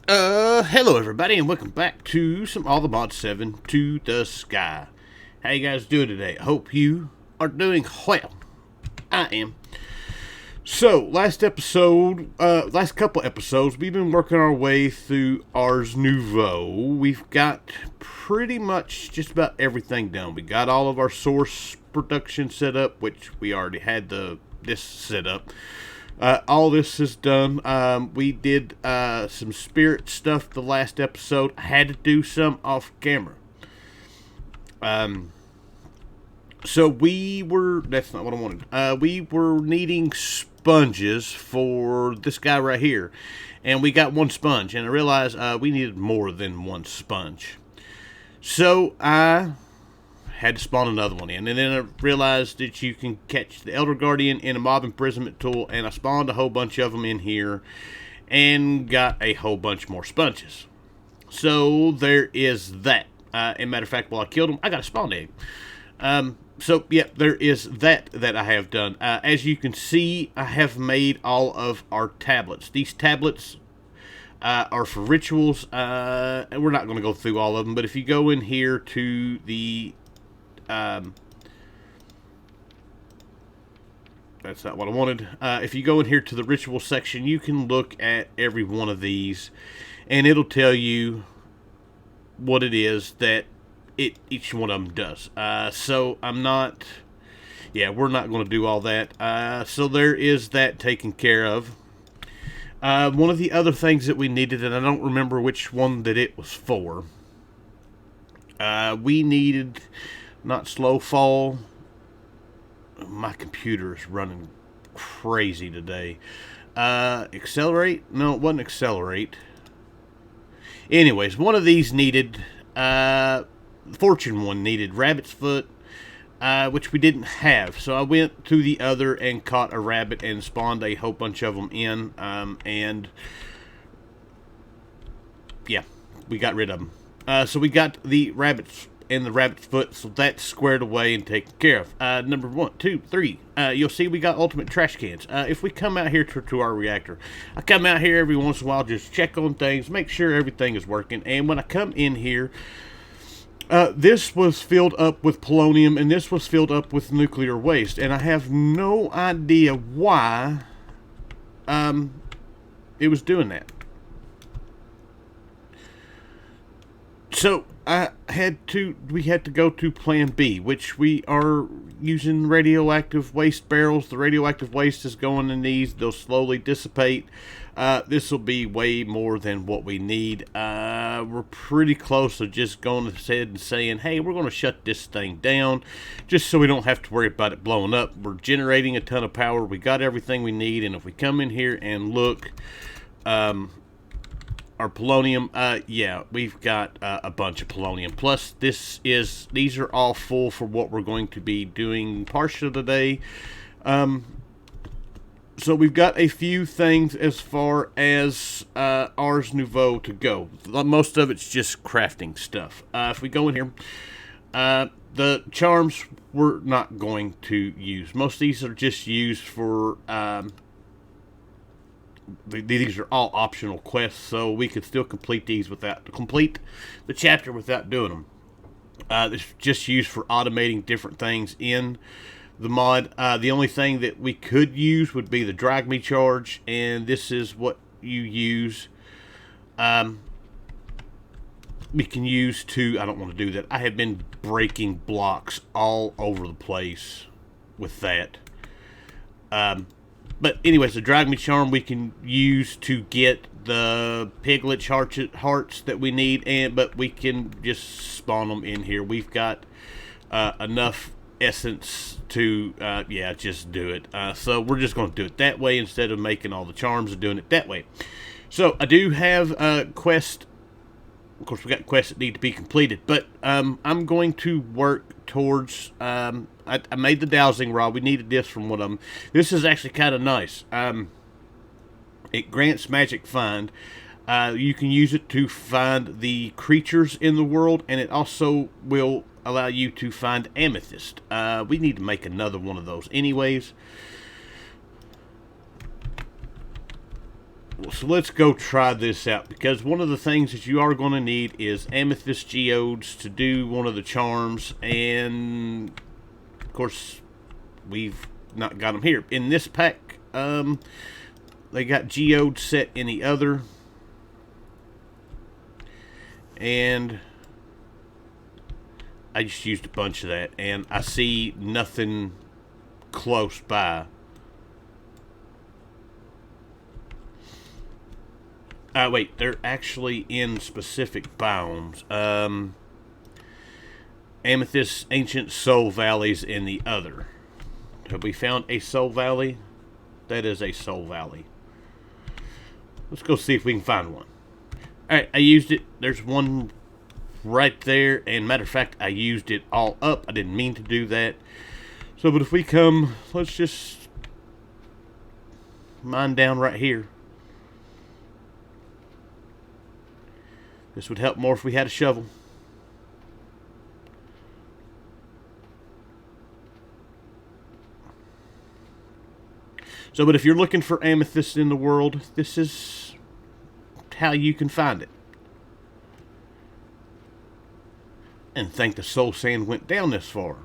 Hello everybody, and welcome back to some All the Mod 7 to the Sky. How you guys doing today? I hope you are doing well. I am. So, last couple episodes, we've been working our way through Ars Nouveau. We've got pretty much just about everything done. We got all of our source production set up, which we already had this set up. All this is done. We did some spirit stuff the last episode. I had to do some off camera. So that's not what I wanted. We were needing sponges for this guy right here. And we got one sponge. And I realized we needed more than one sponge. So I had to spawn another one in, and then I realized that you can catch the Elder Guardian in a mob imprisonment tool, and I spawned a whole bunch of them in here and got a whole bunch more sponges. So there is that. As a matter of fact, while I killed them, I got a spawn egg. So yeah, there is that I have done. As you can see, I have made all of our tablets. These tablets are for rituals, and we're not going to go through all of them, but if you go in here to the that's not what I wanted. If you go in here to the ritual section, you can look at every one of these, and it'll tell you what it is that each one of them does. So we're not going to do all that. So there is that taken care of. One of the other things that we needed, and I don't remember which one that it was for. We needed not slow fall. My computer is running crazy today. Accelerate? No, it wasn't accelerate. Anyways, one of these needed, the fortune one needed rabbit's foot, which we didn't have. So I went to the other and caught a rabbit and spawned a whole bunch of them in. And yeah, we got rid of them. So we got the rabbits and the rabbit's foot, so that's squared away and taken care of. Number 1, 2, 3. You'll see we got ultimate trash cans. If we come out here to our reactor, I come out here every once in a while, just check on things, make sure everything is working. And when I come in here, this was filled up with polonium, and this was filled up with nuclear waste. And I have no idea why it was doing that. So we had to go to plan B, which we are using radioactive waste barrels. The radioactive waste is going in these. They'll slowly dissipate. This will be way more than what we need. We're pretty close to just going ahead and saying, hey, we're going to shut this thing down just so we don't have to worry about it blowing up. We're generating a ton of power. We got everything we need. And if we come in here and look, our polonium, we've got a bunch of polonium. Plus, these are all full for what we're going to be doing partial today. So we've got a few things as far as Ars Nouveau to go. Most of it's just crafting stuff. If we go in here, the charms we're not going to use. Most of these are just used for these are all optional quests, so we could still complete the chapter without doing them. It's just used for automating different things in the mod. The only thing that we could use would be the drag me charge, and this is what you use. We can use to, I don't want to do that. I have been breaking blocks all over the place with that. But anyways, the drag me charm we can use to get the piglet hearts that we need, but we can just spawn them in here. We've got enough essence to just do it. So we're just going to do it that way instead of making all the charms and doing it that way. So I do have a quest. Of course, we got quests that need to be completed, but I'm going to work towards. I made the dowsing rod. We needed this from one of them. This is actually kind of nice. It grants magic find. You can use it to find the creatures in the world, and it also will allow you to find amethyst. We need to make another one of those anyways. So let's go try this out, because one of the things that you are going to need is amethyst geodes to do one of the charms, and of course we've not got them here in this pack. They got geodes set in the other, and I just used a bunch of that, and I see nothing close by. Wait, they're actually in specific biomes. Amethyst, Ancient Soul Valleys in the other. Have we found a Soul Valley? That is a Soul Valley. Let's go see if we can find one. Alright, I used it. There's one right there. And matter of fact, I used it all up. I didn't mean to do that. So, but if we come, let's just mine down right here. This would help more if we had a shovel. So, but if you're looking for amethyst in the world, this is how you can find it. And thank the soul sand went down this far.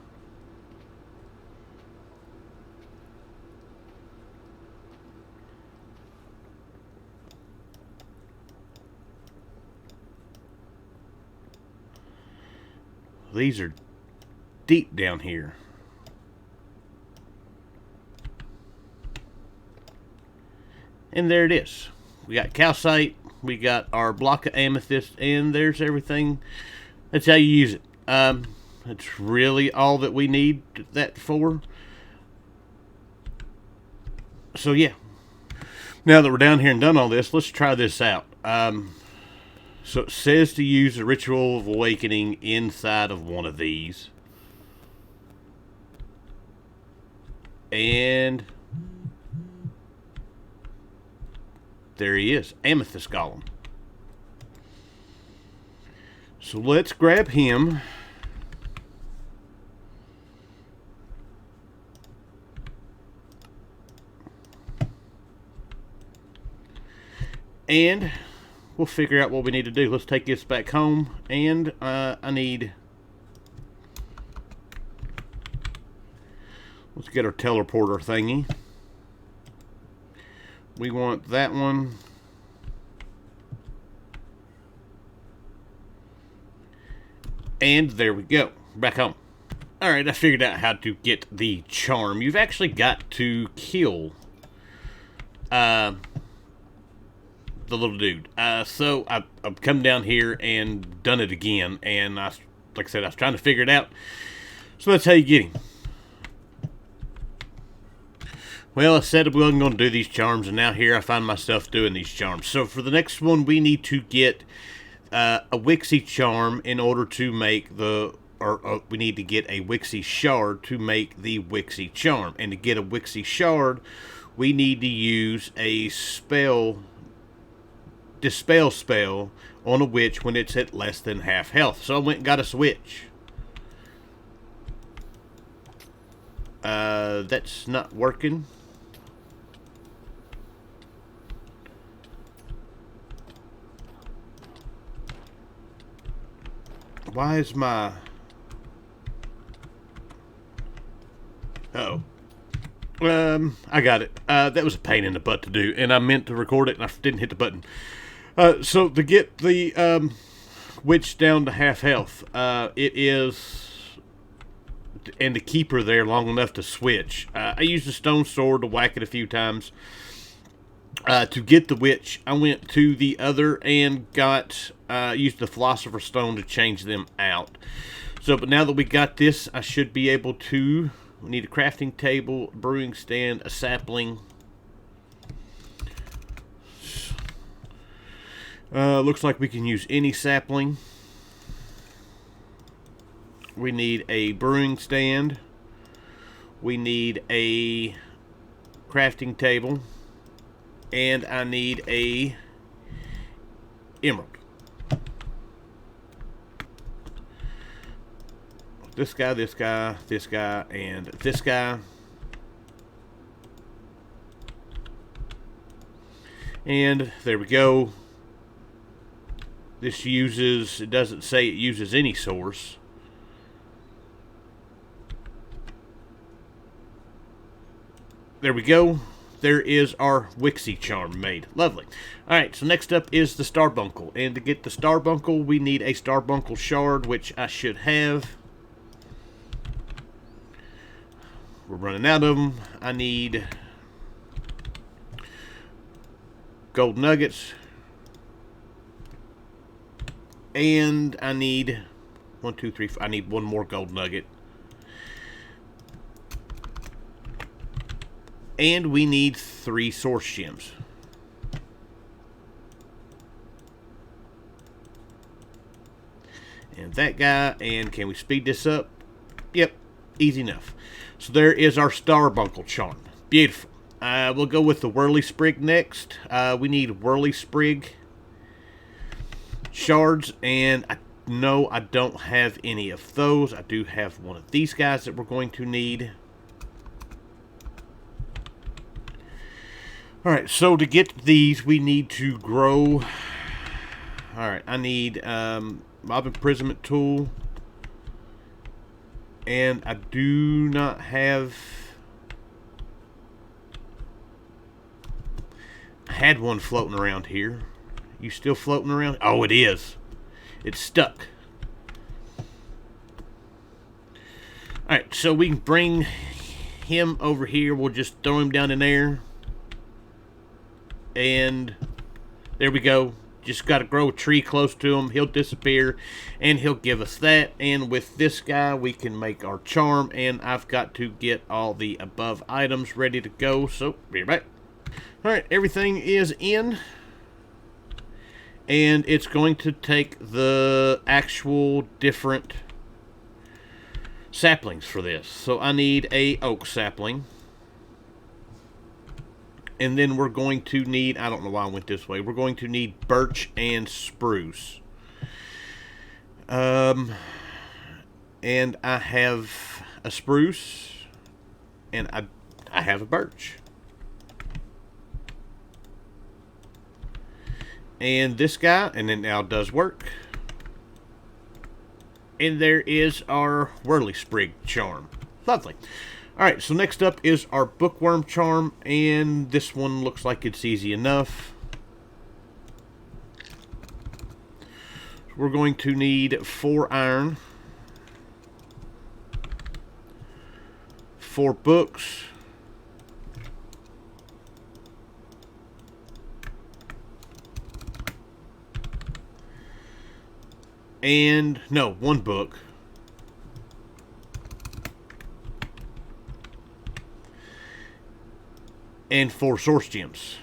These are deep down here. And there it is. We got calcite, we got our block of amethyst, and there's everything. That's how you use it. That's really all that we need that for. So yeah. Now that we're down here and done all this, let's try this out. So it says to use the Ritual of Awakening inside of one of these. And there he is, Amethyst Golem. So let's grab him. And we'll figure out what we need to do. Let's take this back home, and I need... Let's get our teleporter thingy. We want that one. And there we go. Back home. Alright, I figured out how to get the charm. You've actually got to kill the little dude. So I've come down here and done it again, and like I said, I was trying to figure it out. So that's how you get him. Well, I said we wasn't going to do these charms, and now here I find myself doing these charms. So for the next one, we need to get a Wixie charm in order to make the... Or we need to get a Wixie shard to make the Wixie charm. And to get a Wixie shard, we need to use a spell... Dispel spell on a witch when it's at less than half health. So I went and got a switch. That's not working. Why is my... Oh. I got it. That was a pain in the butt to do, and I meant to record it, and I didn't hit the button. So to get the witch down to half health, it is... And to keep her there long enough to switch. I used a stone sword to whack it a few times. To get the witch, I went to the other and got... used the Philosopher's Stone to change them out. So, but now that we got this, I should be able to... We need a crafting table, a brewing stand, a sapling. Looks like we can use any sapling. We need a brewing stand. We need a crafting table. And I need a emerald. This guy, this guy, this guy, and this guy. And there we go. This uses, it doesn't say it uses any source. There we go. There is our Wixie charm made. Lovely. Alright, so next up is the Starbuncle. And to get the Starbuncle, we need a Starbuncle shard, which I should have. We're running out of them. I need gold nuggets. And I need 1, 2, 3, 4. I need one more gold nugget. And we need 3 source gems. And that guy. And can we speed this up? Yep. Easy enough. So there is our Starbuncle charm. Beautiful. We'll go with the Whirly Sprig next. We need Whirly Sprig shards. And I know I don't have any of those. I do have one of these guys that we're going to need. Alright, so to get these, we need to grow. Alright, I need mob imprisonment tool. And I do not have. I had one floating around here. You still floating around? Oh, it is. It's stuck. Alright, so we can bring him over here. We'll just throw him down in there. And there we go. Just got to grow a tree close to him. He'll disappear, and he'll give us that. And with this guy, we can make our charm. And I've got to get all the above items ready to go. So, be right back. Alright, everything is in. And it's going to take the actual different saplings for this. So, I need a oak sapling. And then we're going to need, I don't know why I went this way. We're going to need birch and spruce. And I have a spruce. And I have a birch. And this guy, and then now does work. And there is our Whirly Sprig charm. Lovely. Alright, so next up is our Bookworm charm, and this one looks like it's easy enough. We're going to need 4 iron, 4 books, and, no, 1 book. And 4 source gems.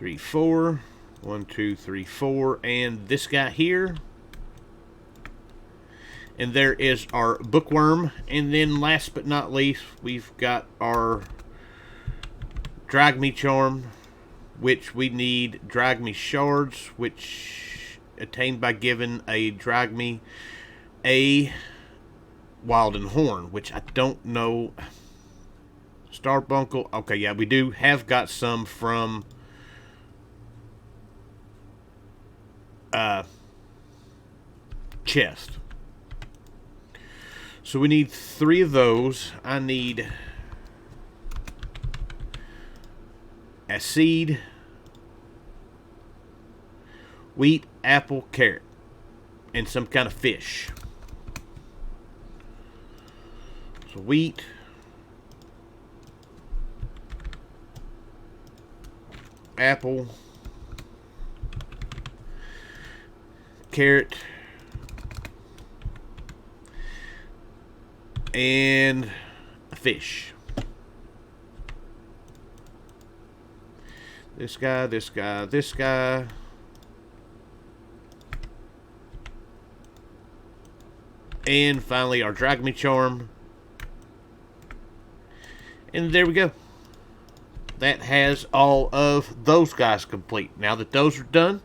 3, 4. 1, 2, 3, 4. And this guy here. And there is our bookworm. And then last but not least, we've got our Drag Me charm, which we need Drag Me shards, which attained by giving a Drag Me a Wilden Horn, which I don't know. Starbuncle. Okay, yeah, we do have got some from chest. So we need 3 of those. I need a seed, wheat, apple, carrot, and some kind of fish. So wheat, apple, carrot, and a fish. This guy, this guy, this guy. And finally our Drag Me charm. And there we go. That has all of those guys complete. Now that those are done,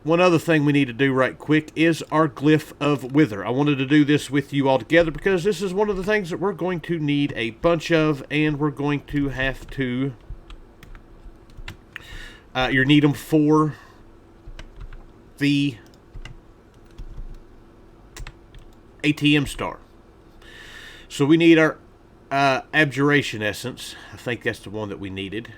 one other thing we need to do right quick is our glyph of wither. I wanted to do this with you all together because this is one of the things that we're going to need a bunch of, and we're going to have to you need them for the ATM star. So we need our abjuration essence. I think that's the one that we needed.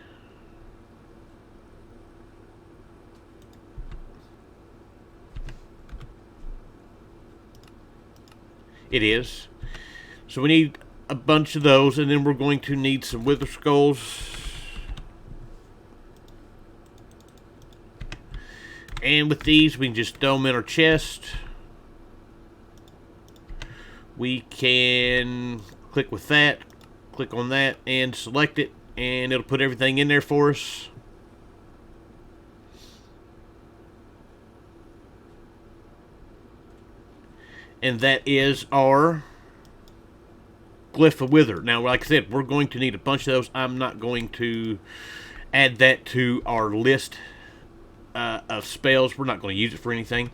It is. So we need a bunch of those, and then we're going to need some wither skulls. And with these, we can just throw them in our chest. We can click with that, click on that, and select it, and it'll put everything in there for us. And that is our glyph of wither. Now, like I said, we're going to need a bunch of those. I'm not going to add that to our list of spells. We're not going to use it for anything.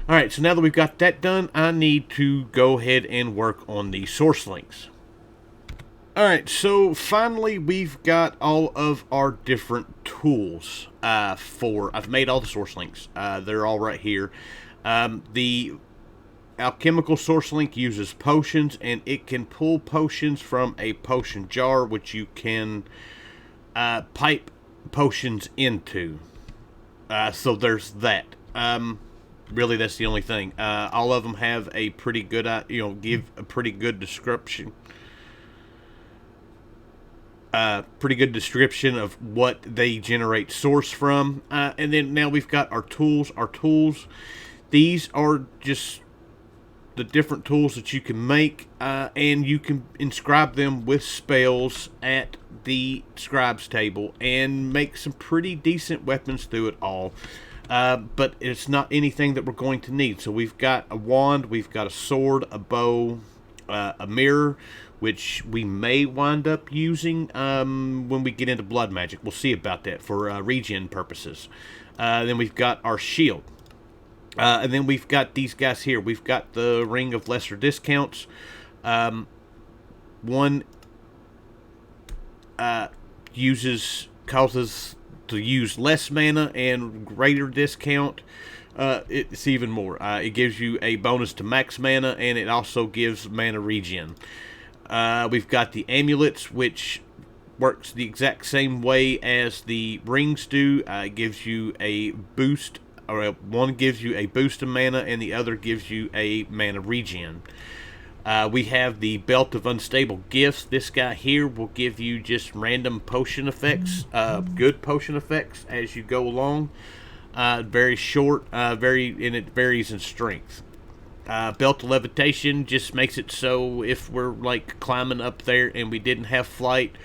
Alright, so now that we've got that done, I need to go ahead and work on the source links. Alright, so finally we've got all of our different tools I've made all the source links. They're all right here. The alchemical source link uses potions, and it can pull potions from a potion jar, which you can pipe potions into. So there's that. Really, that's the only thing. All of them have a pretty good, give a pretty good description. Pretty good description of what they generate source from. And then now we've got our tools. Our tools, these are just the different tools that you can make, and you can inscribe them with spells at the scribe's table and make some pretty decent weapons through it all. But it's not anything that we're going to need. So we've got a wand, we've got a sword, a bow, a mirror, which we may wind up using when we get into blood magic. We'll see about that for regen purposes. Then we've got our shield. And then we've got these guys here. We've got the Ring of Lesser Discounts. One causes to use less mana, and greater discount, it's even more. It gives you a bonus to max mana, and it also gives mana regen. We've got the amulets, which works the exact same way as the rings do. It gives you a boost. One gives you a boost of mana, and the other gives you a mana regen. We have the Belt of Unstable Gifts. This guy here will give you just random potion effects, good potion effects as you go along. Very short, and it varies in strength. Belt of Levitation just makes it so if we're like climbing up there and we didn't have flight,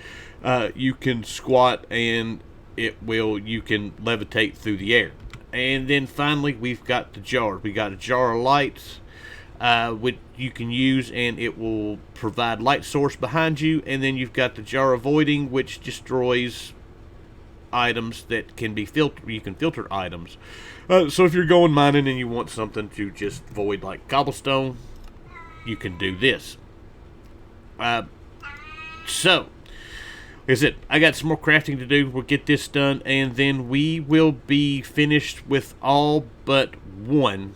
you can squat and you can levitate through the air. And then finally, we've got the jar. We got a jar of lights, which you can use, and it will provide light source behind you. And then you've got the jar of voiding, which destroys items that can be filtered. You can filter items. So if you're going mining and you want something to just void like cobblestone, you can do this. So is it? I got some more crafting to do. We'll get this done, and then we will be finished with all but one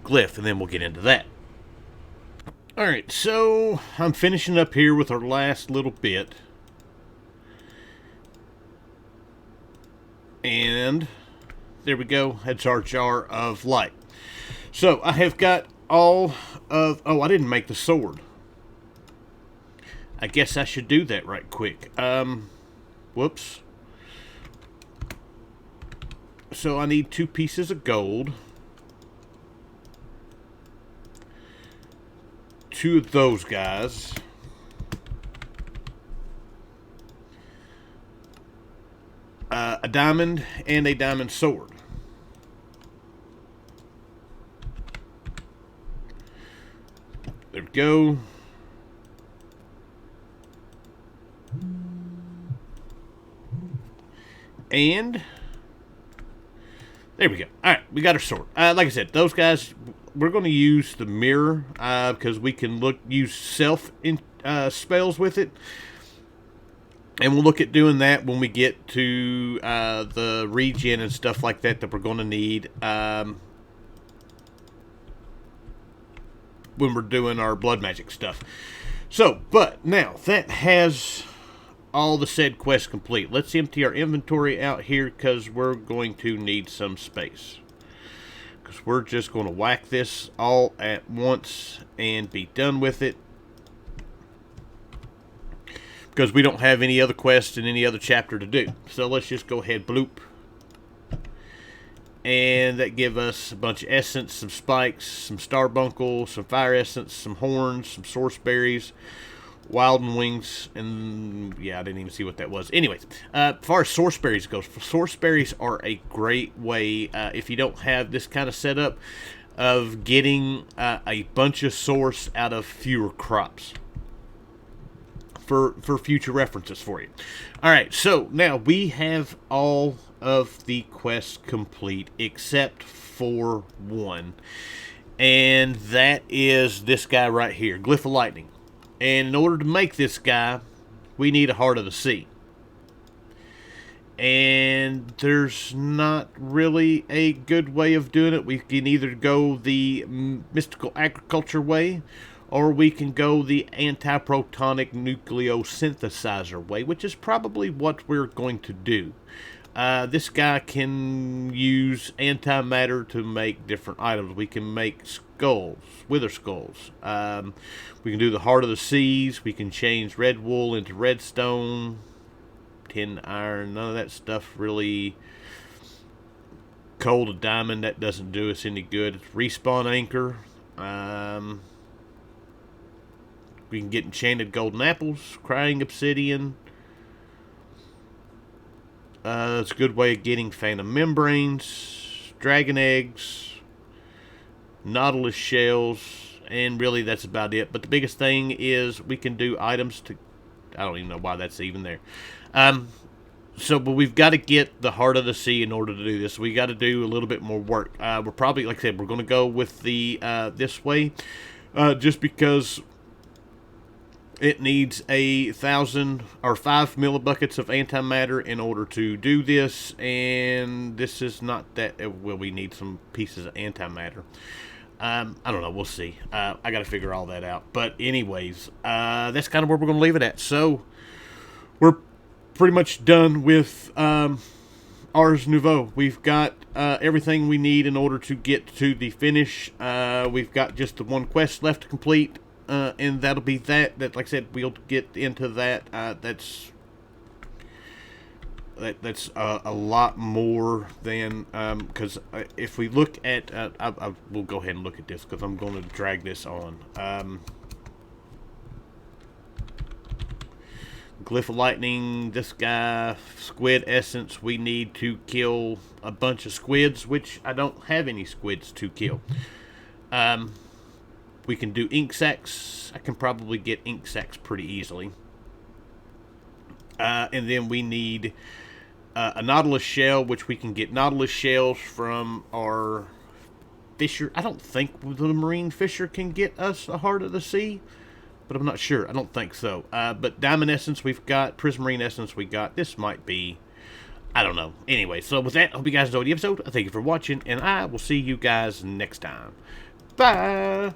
glyph, and then we'll get into that. Alright, so I'm finishing up here with our last little bit. And there we go. That's our jar of light. So I have got all of... Oh, I didn't make the sword. I guess I should do that right quick. Whoops. So I need 2 pieces of gold. 2 of those guys. A diamond and a diamond sword. There we go. And There we go. All right, we got our sword. Like I said, those guys, we're going to use the mirror because we can use self spells with it. And we'll look at doing that when we get to the regen and stuff like that we're going to need when we're doing our blood magic stuff. So, but now that has all the said quests complete. Let's empty our inventory out here because we're going to need some space. Because we're just going to whack this all at once and be done with it. Because we don't have any other quests in any other chapter to do. So let's just go ahead, bloop. And that give us a bunch of essence, some spikes, some starbuncle, some fire essence, some horns, some source berries, Wilden wings, and yeah, I didn't even see what that was. Anyways, as far as source berries goes, source berries are a great way, if you don't have this kind of setup, of getting a bunch of source out of fewer crops. For future references for you. Alright, so now we have all of the quests complete except for one. And that is this guy right here, Glyph of Lightning. And in order to make this guy, we need a Heart of the Sea. And there's not really a good way of doing it. We can either go the mystical agriculture way, or we can go the antiprotonic nucleosynthesizer way, which is probably what we're going to do. This guy can use antimatter to make different items. We can make skulls, wither skulls. We can do the Heart of the Seas. We can change red wool into redstone, tin iron. None of that stuff really. Coal to diamond, that doesn't do us any good. It's respawn anchor. We can get enchanted golden apples, crying obsidian. It's a good way of getting phantom membranes, dragon eggs, nautilus shells, and really that's about it. But the biggest thing is we can do items to... I don't even know why that's even there. But we've got to get the Heart of the Sea in order to do this. We got to do a little bit more work. We're probably, like I said, we're going to go with the this way, just because it needs 1,000 or 5 millibuckets of antimatter in order to do this, and this is not that. Well, we need some pieces of antimatter. I don't know. We'll see. I got to figure all that out. But anyways, that's kind of where we're going to leave it at. So we're pretty much done with Ars Nouveau. We've got everything we need in order to get to the finish. We've got just the one quest left to complete. And that'll be that. That, like I said, we'll get into that. That's a lot more than because if we look at, we'll go ahead and look at this because I'm going to drag this on. Glyph of Lightning. This guy, squid essence. We need to kill a bunch of squids, which I don't have any squids to kill. We can do ink sacs. I can probably get ink sacs pretty easily. And then we need a nautilus shell, which we can get nautilus shells from our fisher. I don't think the marine fisher can get us a Heart of the Sea, but I'm not sure. I don't think so. But diamond essence we've got. Prismarine essence we got. This might be... I don't know. Anyway, so with that, I hope you guys enjoyed the episode. Thank you for watching, and I will see you guys next time. Bye!